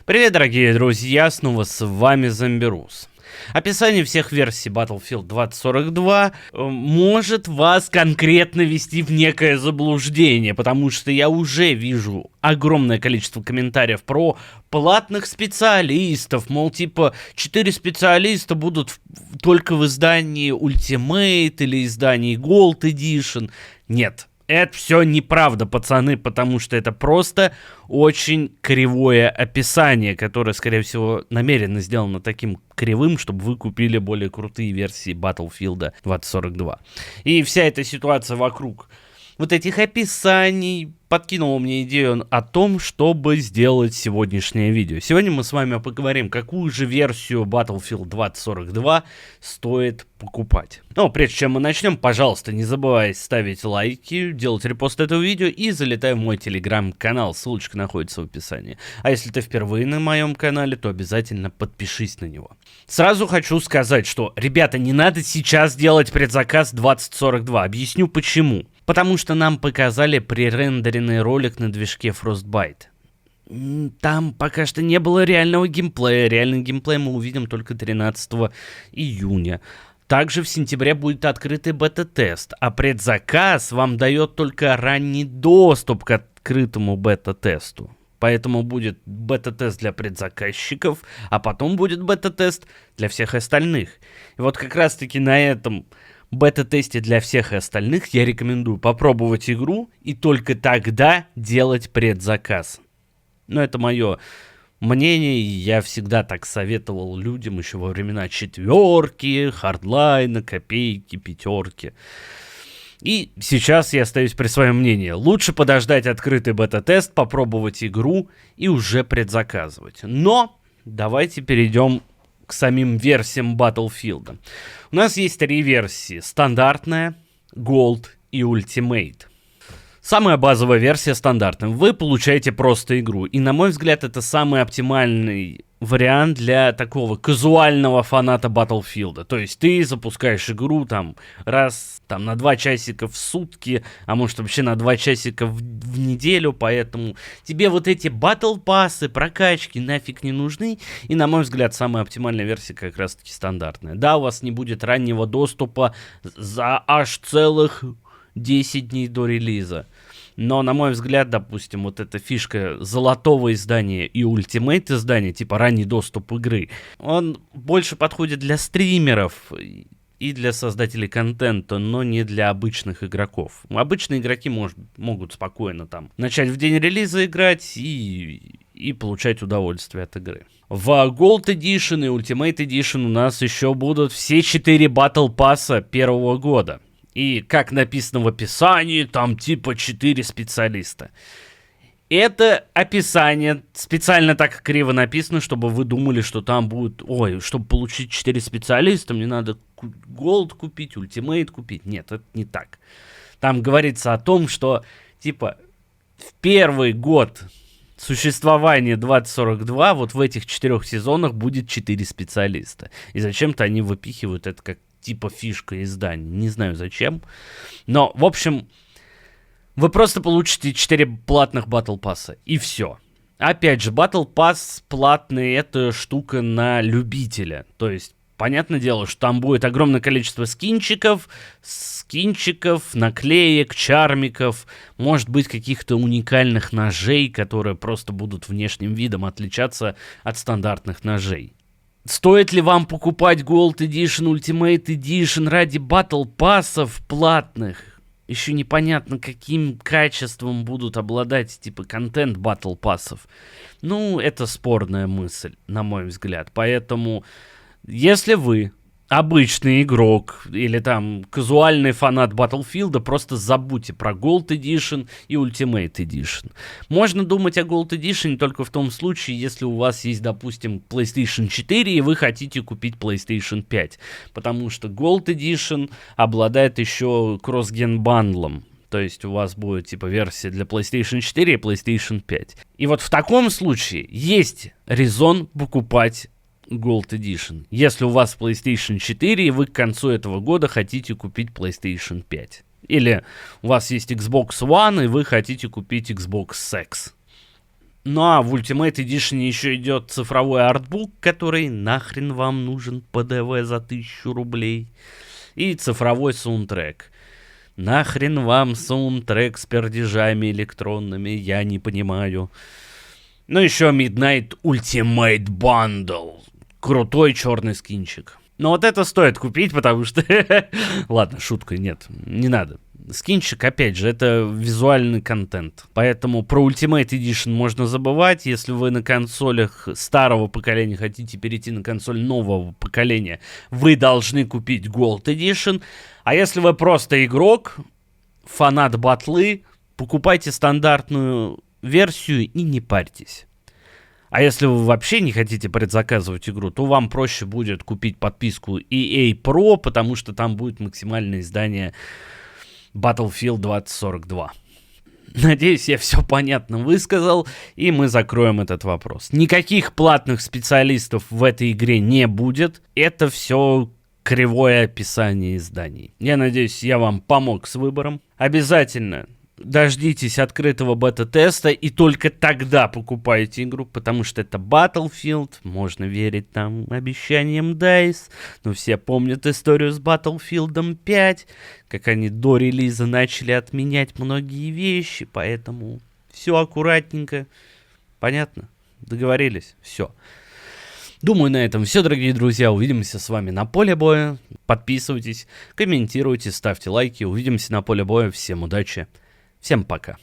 Привет, дорогие друзья, снова с вами Зомбирус. Описание всех версий Battlefield 2042 может вас конкретно ввести в некое заблуждение, потому что я уже вижу огромное количество комментариев про платных специалистов, мол, типа 4 специалиста будут только в издании Ultimate или издании Gold Edition. Нет. Это все неправда, пацаны, потому что это просто очень кривое описание, которое, скорее всего, намеренно сделано таким кривым, чтобы вы купили более крутые версии Battlefield 2042. И вся эта ситуация вокруг вот этих описаний подкинула мне идею о том, чтобы сделать сегодняшнее видео. Сегодня мы с вами поговорим, какую же версию Battlefield 2042 стоит покупать. Но прежде чем мы начнем, пожалуйста, не забывайте ставить лайки, делать репост этого видео и залетай в мой телеграм-канал. Ссылочка находится в описании. А если ты впервые на моем канале, то обязательно подпишись на него. Сразу хочу сказать, что, ребята, не надо сейчас делать предзаказ 2042. Объясню почему. Потому что нам показали пререндеренный ролик на движке Frostbite. Там пока что не было реального геймплея. Реальный геймплей мы увидим только 13 июня. Также в сентябре будет открытый бета-тест, а предзаказ вам дает только ранний доступ к открытому бета-тесту. Поэтому будет бета-тест для предзаказчиков, а потом будет бета-тест для всех остальных. И вот как раз-таки на этом бета-тесте для всех остальных я рекомендую попробовать игру и только тогда делать предзаказ. Но это мое мнение, я всегда так советовал людям еще во времена четверки, хардлайна, копейки, пятерки. И сейчас я остаюсь при своем мнении. Лучше подождать открытый бета-тест, попробовать игру и уже предзаказывать. Но давайте перейдем к самим версиям Battlefield. У нас есть 3 версии. Стандартная, Gold и Ultimate. Самая базовая версия стандартная. Вы получаете просто игру. И, на мой взгляд, это самый оптимальный вариант для такого казуального фаната Battlefield. То есть ты запускаешь игру там раз на 2 часика в сутки, а может вообще на 2 часика в неделю, поэтому тебе вот эти Battle Pass'ы, прокачки нафиг не нужны. И, на мой взгляд, самая оптимальная версия как раз таки стандартная. Да, у вас не будет раннего доступа за аж целых 10 дней до релиза. Но, на мой взгляд, допустим, вот эта фишка золотого издания и ультимейт издания, типа ранний доступ игры, он больше подходит для стримеров и для создателей контента, но не для обычных игроков. Обычные игроки могут спокойно там начать в день релиза играть и получать удовольствие от игры. В Gold Edition и Ultimate Edition у нас еще будут все 4 Battle Pass'а первого года. И, как написано в описании, там типа 4 специалиста. Это описание специально так криво написано, чтобы вы думали, что там будет... Ой, чтобы получить 4 специалиста, мне надо Gold купить, Ultimate купить. Нет, это не так. Там говорится о том, что, типа, в первый год существования 2042 вот в этих 4 сезонах будет 4 специалиста. И зачем-то они выпихивают это как типа фишка издания. Не знаю зачем. Но, в общем, вы просто получите 4 платных Battle Pass'а. И все. Опять же, Battle Pass платный — это штука на любителя. То есть, понятное дело, что там будет огромное количество скинчиков, наклеек, чармиков, может быть, каких-то уникальных ножей, которые просто будут внешним видом отличаться от стандартных ножей. Стоит ли вам покупать Gold Edition, Ultimate Edition ради Battle Pass'ов платных? Еще непонятно, каким качеством будут обладать, типа, контент Battle Pass'ов. Ну, это спорная мысль, на мой взгляд. Поэтому, если вы обычный игрок или там казуальный фанат Battlefield, просто забудьте про Gold Edition и Ultimate Edition. Можно думать о Gold Edition только в том случае, если у вас есть, допустим, PlayStation 4 и вы хотите купить PlayStation 5. Потому что Gold Edition обладает еще кросс-ген бандлом. То есть у вас будет типа версия для PlayStation 4 и PlayStation 5. И вот в таком случае есть резон покупать Gold Edition, если у вас PlayStation 4 и вы к концу этого года хотите купить PlayStation 5. Или у вас есть Xbox One и вы хотите купить Xbox X. Ну а в Ultimate Edition еще идет цифровой артбук, который нахрен вам нужен, ПДВ за 1000 рублей. И цифровой саундтрек. Нахрен вам саундтрек с пердежами электронными, я не понимаю. Ну еще Midnight Ultimate Bundle. Крутой черный скинчик. Но вот это стоит купить, потому что... Ладно, шутка, нет, не надо. Скинчик, опять же, это визуальный контент. Поэтому про Ultimate Edition можно забывать. Если вы на консолях старого поколения хотите перейти на консоль нового поколения, вы должны купить Gold Edition. А если вы просто игрок, фанат батлы, покупайте стандартную версию и не парьтесь. А если вы вообще не хотите предзаказывать игру, то вам проще будет купить подписку EA Pro, потому что там будет максимальное издание Battlefield 2042. Надеюсь, я все понятно высказал, и мы закроем этот вопрос. Никаких платных специалистов в этой игре не будет. Это все кривое описание изданий. Я надеюсь, я вам помог с выбором. Обязательно дождитесь открытого бета-теста и только тогда покупайте игру, потому что это Battlefield, можно верить там обещаниям DICE, но все помнят историю с Battlefield 5, как они до релиза начали отменять многие вещи, поэтому все аккуратненько. Понятно? Договорились? Все. Думаю, на этом все, дорогие друзья. Увидимся с вами на поле боя. Подписывайтесь, комментируйте, ставьте лайки. Увидимся на поле боя. Всем удачи. Всем пока.